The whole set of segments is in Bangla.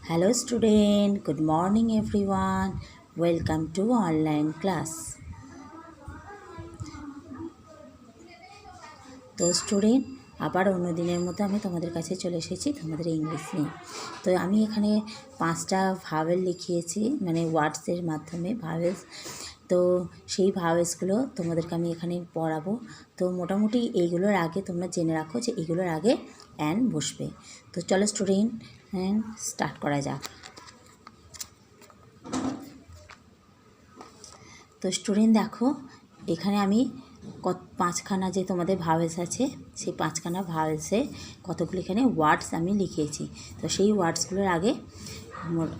Hello student, good morning everyone. Welcome to online class. তো স্টুডেন্ট আবার অন্য দিনের মতো আমি তোমাদের কাছে চলে এসেছি তোমাদের ইংলিশ নিয়ে। তো আমি এখানে 5টা ভাওয়েল লিখিয়েছি, মানে ওয়ার্ডসের মাধ্যমে ভাওয়েলস। তো সেই ভাওয়েলসগুলো তোমাদেরকে আমি এখানে পড়াবো। তো মোটামুটি এইগুলোর আগে তোমরা জেনে রাখো যে এগুলোর আগে অ্যান বসবে। তো চলো স্টুডেন্ট স্টার্ট করা যাক। তো স্টুডেন্ট দেখো, এখানে আমি পাঁচখানা যে তোমাদের ভাওয়েলস আছে সেই পাঁচখানা ভাওয়েলসে কতগুলো এখানে ওয়ার্ডস আমি লিখিয়েছি। তো সেই ওয়ার্ডসগুলোর আগে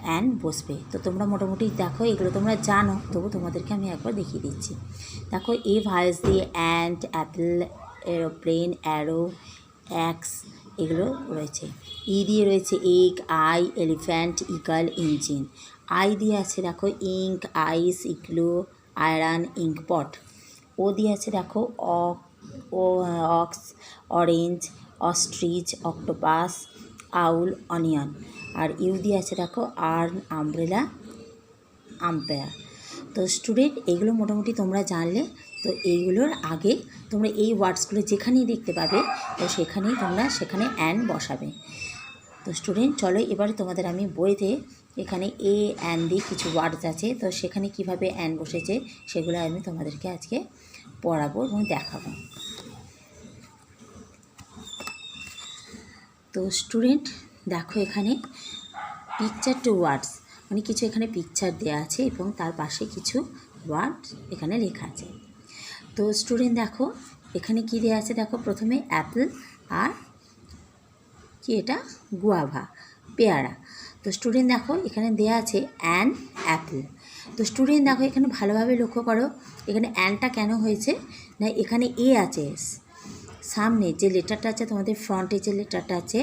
অ্যান বসবে। তো তোমরা মোটামুটি দেখো, এগুলো তোমরা জানো, তবু তোমাদেরকে আমি একবার দেখিয়ে দিচ্ছি। দেখো এই ভাওয়েলস দিয়ে ant, apple, aeroplane, arrow, axe এগুলো রয়েছে। ই দিয়ে রয়েছে egg, eye, elephant, eagle, engine. I দিয়ে আছে দেখো ink, ice, igloo, iron, inkpot. O দিয়ে আছে দেখো ox, orange, ostrich, octopus, owl, onion. আর ইউ দিয়ে আছে দেখো আর্ন, আমব্রেলা, আম্পায়ার। তো স্টুডেন্ট এগুলো মোটামুটি তোমরা জানলে। তো এইগুলোর আগে তোমরা এই ওয়ার্ডসগুলো যেখানেই দেখতে পাবে তো সেখানে অ্যান বসাবে। তো স্টুডেন্ট চলো এবার তোমাদের আমি বইতে এখানে এ অ্যান দিয়ে কিছু ওয়ার্ডস আছে, তো সেখানে কিভাবে অ্যান বসেছে সেগুলো আমি তোমাদেরকে আজকে পড়াবো এবং দেখাবো। তো স্টুডেন্ট দেখো, এখানে পিকচার টু ওয়ার্ডস, মানে কিছু এখানে পিকচার দেওয়া আছে এবং তার পাশে কিছু ওয়ার্ড এখানে লেখা আছে। তো স্টুডেন্ট দেখো এখানে কি দেওয়া আছে, দেখো প্রথমে অ্যাপেল আর কি এটা গুয়াভা, পেয়ারা। তো স্টুডেন্ট দেখো এখানে দেওয়া আছে অ্যান অ্যাপেল। তো স্টুডেন্ট দেখো এখানে ভালোভাবে লক্ষ্য করো, এখানে অ্যানটা কেন হয়েছে না, এখানে এ আছে, সামনে যে লেটারটা আছে তোমাদের ফ্রন্টে যে লেটারটা আছে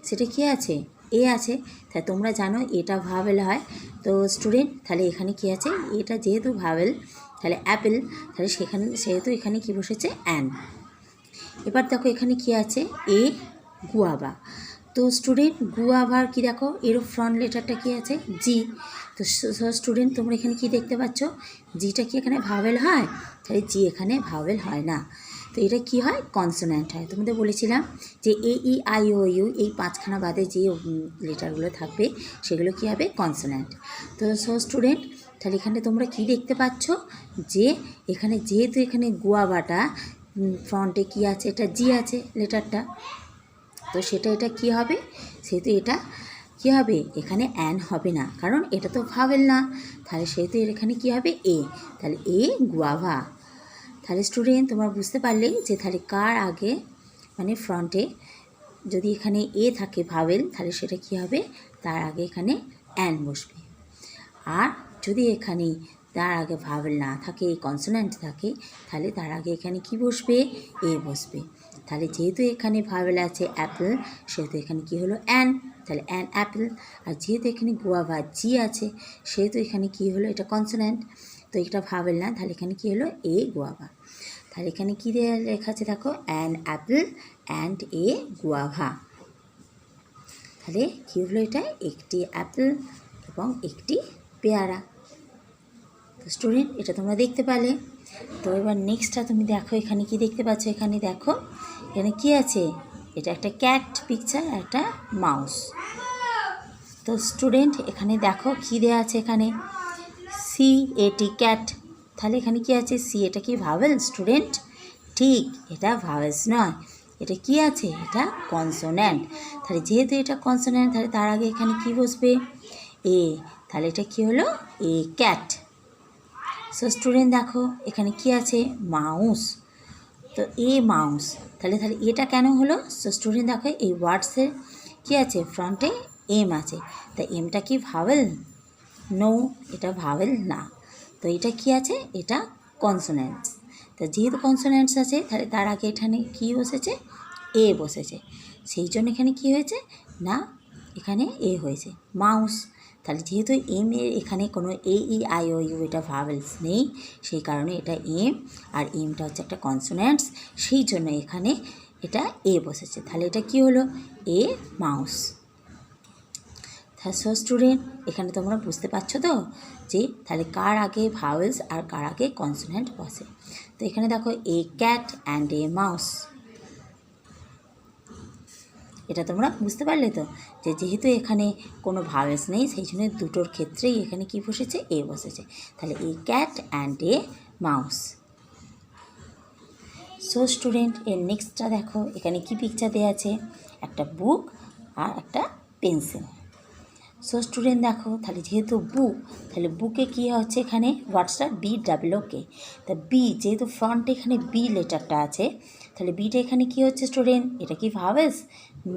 সেটা কি আছে, এ আছে। তাই তোমরা জানো এটা ভাওয়েল হয়। তো স্টুডেন্ট তাহলে এখানে কি আছে, এটা যেহেতু ভাওয়েল তাহলে অ্যাপেল, তাহলে সেহেতু এখানে কি বসেছে অ্যান। এবার দেখো এখানে কি আছে, এ গুয়াভা। তো স্টুডেন্ট গুয়াভার কি দেখো এরও ফ্রন্ট লেটারটা কি আছে, জি। তো স্টুডেন্ট তোমরা এখানে কি দেখতে পাচ্ছ, জিটা কি এখানে ভাওয়েল হয়, তাহলে জি এখানে ভাওয়েল হয় না। তো এটা কি হয়, কনসোন্যান্ট হয়। তোমাদের বলেছিলাম যে এ ই আই ও ইউ এই পাঁচখানা বাদে যে লেটারগুলো থাকবে সেগুলো কি হবে, কনসোন্যান্ট। তো স্টুডেন্ট তাহলে এখানে তোমরা কি দেখতে পাচ্ছ যে এখানে যেহেতু এখানে গুয়াভাটা ফ্রন্টে কি আছে, এটা জি আছে লেটারটা, তো এটা কি হবে, সেহেতু এটা কি হবে, এখানে অ্যান হবে না, কারণ এটা তো ভাওয়েল না। তাহলে সেহেতু এখানে কি হবে, এ। তাহলে এ গুয়াভা। তাহলে স্টুডেন্ট তোমরা বুঝতে পারলে যে তাহলে কার আগে, মানে ফ্রন্টে যদি এখানে এ থাকে ভাওয়েল, তাহলে সেটা কি হবে, তার আগে এখানে অ্যান বসবে। আর যদি এখানে তার আগে ভাওয়েল না থাকে, কনসোন্যান্ট থাকে, তাহলে তার আগে এখানে কি বসবে, এ বসবে। তাহলে যেহেতু এখানে ভাওয়েল আছে অ্যাপেল, সেহেতু এখানে কি হলো, অ্যান। তাহলে অ্যান অ্যাপেল। আর যেহেতু এখানে গুয়াভা জি আছে, সেহেতু এখানে কি হলো, এটা কনসোন্যান্ট, তো এটা ভাওয়েল না, তাহলে এখানে কি হলো, এ গুয়াভা। তাহলে এখানে কী লেখা আছে দেখো, an Apple and a guava. তাহলে কী হলো, এটা একটি অ্যাপেল এবং একটি পেয়ারা। তো স্টুডেন্ট এটা তোমরা দেখতে পেলে। তো এবার নেক্সটটা তুমি দেখো, এখানে কি দেখতে পাচ্ছ, এখানে দেখো এখানে কি আছে, এটা একটা ক্যাট পিকচার, একটা মাউস। তো স্টুডেন্ট এখানে দেখো কি দেওয়া আছে, এখানে সি এটি ক্যাট। তাহলে এখানে কি আছে, সি, এটা কি ভাওয়েল স্টুডেন্ট? ঠিক, এটা ভাওয়েলস নয়, এটা কি আছে, এটা কনসোন্যান্ট। তাহলে যেহেতু এটা কনসোন্যান্ট, তাহলে তার আগে এখানে কি বসবে, এ। তাহলে এটা কি হলো, এ ক্যাট। সো স্টুডেন্ট দেখো এখানে কি আছে, মাউস। তো এ মাউস, তাহলে এটা কেন হলো, সো স্টুডেন্ট দেখো এই ওয়ার্ডসের কি আছে, ফ্রন্টে এম আছে, তা এমটা কি ভাওয়েল? নো, এটা ভাওয়েল না। তো এটা কি আছে, এটা কনসোন্যান্টস। তা যেহেতু কনসোন্যান্টস আছে, তাহলে তার আগে এখানে কি বসেছে, এ বসেছে। সেই জন্য এখানে কি হয়েছে না, এখানে এ হয়েছে, মাউস। তাহলে যেহেতু এম এর এখানে কোনো এ ই আই ও ইউ এটা ভাওয়েলস নেই, সেই কারণে এটা এম, আর এমটা হচ্ছে একটা কনসোন্যান্টস, সেই জন্য এখানে এটা এ বসেছে। তাহলে এটা কি হলো, এ মাউস। হ্যাঁ, সো স্টুডেন্ট, এখানে তোমরা বুঝতে পারছো তো যে তাহলে কার আগে ভাওয়েলস আর কার আগে কনসোনেন্ট বসে। তো এখানে দেখো এ ক্যাট অ্যান্ড এ মাউস, এটা তোমরা বুঝতে পারলে তো যে যেহেতু এখানে কোনো ভাওয়েলস নেই সেই জন্য দুটোর ক্ষেত্রেই এখানে কি বসেছে, এ বসেছে। তাহলে এ cat and a mouse. So student, এর নেক্সটটা দেখো এখানে কি পিকচার দেওয়া আছে, একটা বুক আর একটা পেন্সিল। সো স্টুডেন্ট দেখো তাহলে যেহেতু বুক, তাহলে বুকে কী হচ্ছে এখানে হোয়াটসটা BOOK, তা বি যেহেতু ফ্রন্টে এখানে বি লেটারটা আছে, তাহলে বিটা এখানে কি হচ্ছে স্টুডেন্ট, এটা কি ভাওয়েলস?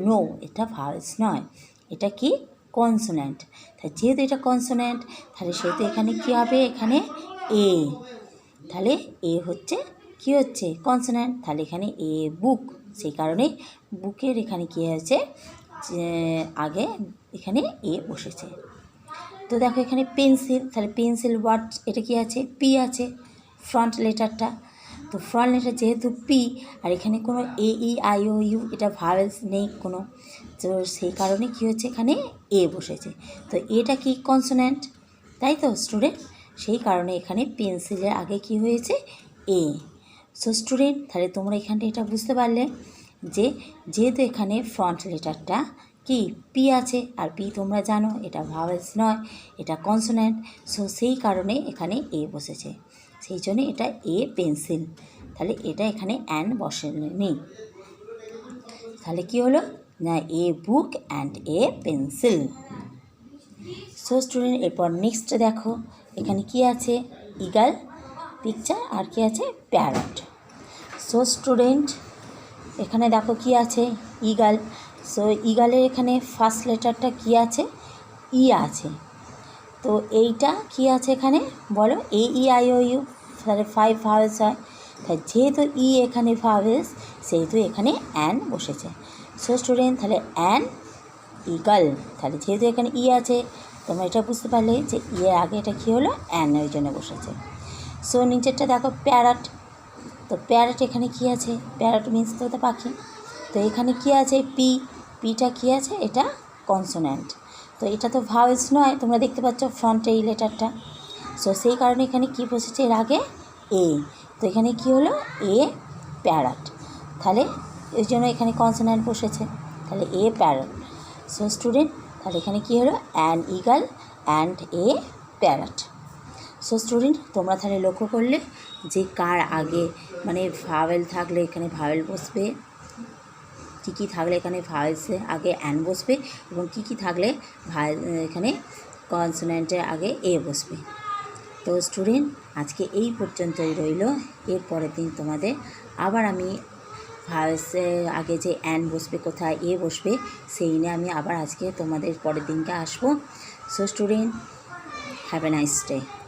নো, এটা ভাওয়েলস নয়, এটা কি কনসোন্যান্ট। তাহলে যেহেতু এটা কনসোন্যান্ট, তাহলে সেহেতু এখানে কি হবে, এখানে এ, তাহলে এ হচ্ছে কি হচ্ছে কনসোন্যান্ট, তাহলে এখানে এ বুক, সেই কারণে বুকের এখানে কী হয়েছে আগে এখানে এ বসেছে। তো দেখো এখানে পেন্সিল, তাহলে পেন্সিল ওয়ার্ড এটা কি আছে, পি আছে ফ্রন্ট লেটারটা। তো ফ্রন্ট লেটার যেহেতু পি, আর এখানে কোনো AEIOU এটা ভাওয়েলস নেই কোনো, তো সেই কারণে কি হচ্ছে এখানে এ বসেছে। তো এটা কি কনসোন্যান্ট, তাই তো স্টুডেন্ট, সেই কারণে এখানে পেন্সিলের আগে কি হয়েছে, এ। সো স্টুডেন্ট, তাহলে তোমরা এখানটা এটা বুঝতে পারলে যে যেহেতু এখানে ফ্রন্ট লেটারটা কি পি আছে, আর পি তোমরা জানো এটা ভাওয়েলস নয়, এটা কনসোন্যান্ট, সো সেই কারণে এখানে এ বসেছে, সেই জন্য এটা এ পেন্সিল। তাহলে এটা এখানে অ্যান বসেনি, তাহলে কি হলো না, a book and a pencil. So student, এরপর নেক্সট দেখো এখানে কি আছে, ইগাল পিকচার আর কি আছে, প্যারট। সো স্টুডেন্ট, এখানে দেখো কি আছে, ইগাল। সো ইগালের এখানে ফার্স্ট লেটারটা কি আছে, ই আছে। তো এইটা কি আছে এখানে বলো, AEIOU, তাহলে 5 ভাওয়েলস হয়, তাই যেহেতু ই এখানে ভাওয়েলস, সেহেতু এখানে অ্যান বসেছে। সো স্টুডেন্ট, তাহলে অ্যান ইগাল, তাহলে যেহেতু এখানে ই আছে, তোমরা এটা বুঝতে পারলে যে ই এর আগে এটা কী হলো, অ্যান, ওই জন্য বসেছে। সো নিচেরটা দেখো প্যারট, তো প্যারট এখানে কি আছে, প্যারট মিন্স তো পাখি, তো এখানে কি আছে, পিটা কি আছে, এটা কনসোন্যান্ট, তো এটা তো ভাওয়েলস নয়, তোমরা দেখতে পাচ্ছ ফ্রন্টে এই লেটারটা, সো সেই কারণে এখানে কি বসেছে এর আগে, এ। তো এখানে কি হলো, এ প্যারট, তাহলে এর জন্য এখানে কনসোন্যান্ট বসেছে, তাহলে এ প্যারট। সো স্টুডেন্ট, তাহলে এখানে কি হলো, an equal and a parrot. So student, তোমরা তাহলে লক্ষ্য করলে যে কার আগে মানে ভাওয়েল থাকলে এখানে ভাওয়েল বসবে, কী থাকলে এখানে ভাওয়েলসের আগে অ্যান বসবে, এবং কী থাকলে এখানে কনসোন্যান্টের আগে এ বসবে। তো স্টুডেন্ট, আজকে এই পর্যন্তই রইল, এর পরের দিন তোমাদের আবার আমি ভাওয়েলসের আগে যে অ্যান বসবে, কোথায় এ বসবে, সেই নিয়ে আমি আবার আজকে তোমাদের পরের দিনকে আসবো। So student, have a nice day.